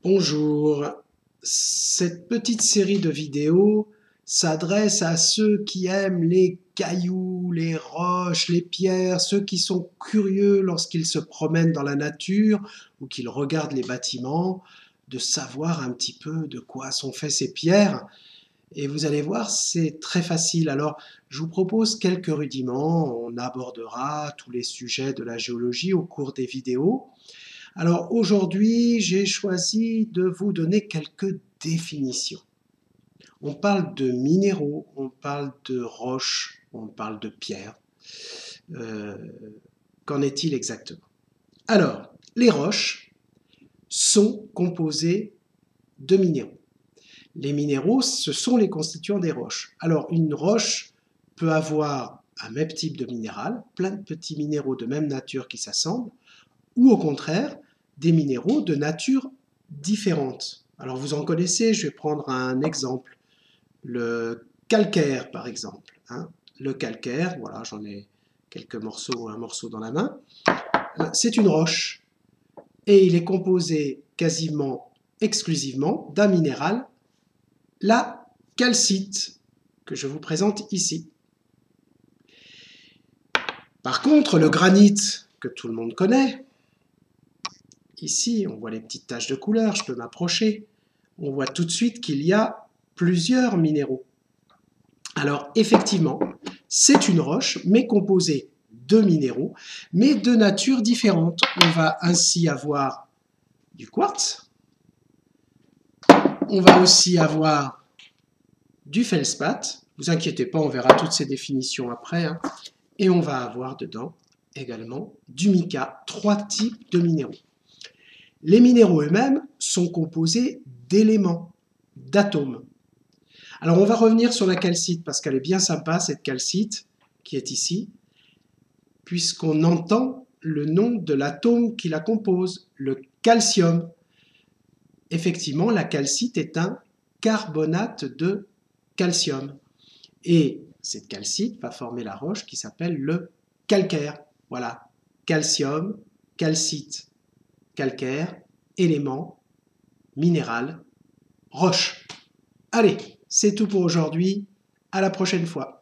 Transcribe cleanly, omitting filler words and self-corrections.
Bonjour, cette petite série de vidéos s'adresse à ceux qui aiment les cailloux, les roches, les pierres, ceux qui sont curieux lorsqu'ils se promènent dans la nature ou qu'ils regardent les bâtiments, de savoir un petit peu de quoi sont faits ces pierres. Et vous allez voir, c'est très facile. Alors, je vous propose quelques rudiments. On abordera tous les sujets de la géologie au cours des vidéos. Alors aujourd'hui, j'ai choisi de vous donner quelques définitions. On parle de minéraux, on parle de roches, on parle de pierres. Euh, Qu'en est-il exactement? Alors, les roches sont composées de minéraux. Les minéraux, ce sont les constituants des roches. Alors, une roche peut avoir un même type de minéral, plein de petits minéraux de même nature qui s'assemblent, ou au contraire, des minéraux de nature différente. Alors vous en connaissez, je vais prendre un exemple. Le calcaire, par exemple. Le calcaire, voilà, j'en ai quelques morceaux, un morceau dans la main. C'est une roche et il est composé quasiment exclusivement d'un minéral, la calcite, que je vous présente ici. Par contre, le granit, que tout le monde connaît, ici, on voit les petites taches de couleur, je peux m'approcher. On voit tout de suite qu'il y a plusieurs minéraux. Alors, effectivement, c'est une roche, mais composée de minéraux, mais de nature différente. On va ainsi avoir du quartz, on va aussi avoir du feldspath. Ne vous inquiétez pas, on verra toutes ces définitions après. Et on va avoir dedans également du mica, 3 types de minéraux. Les minéraux eux-mêmes sont composés d'éléments, d'atomes. Alors on va revenir sur la calcite parce qu'elle est bien sympa, cette calcite qui est ici, puisqu'on entend le nom de l'atome qui la compose, le calcium. Effectivement, la calcite est un carbonate de calcium. Et cette calcite va former la roche qui s'appelle le calcaire. Voilà, calcium, calcite, calcaire, élément, minéral, roche. Allez, c'est tout pour aujourd'hui. À la prochaine fois.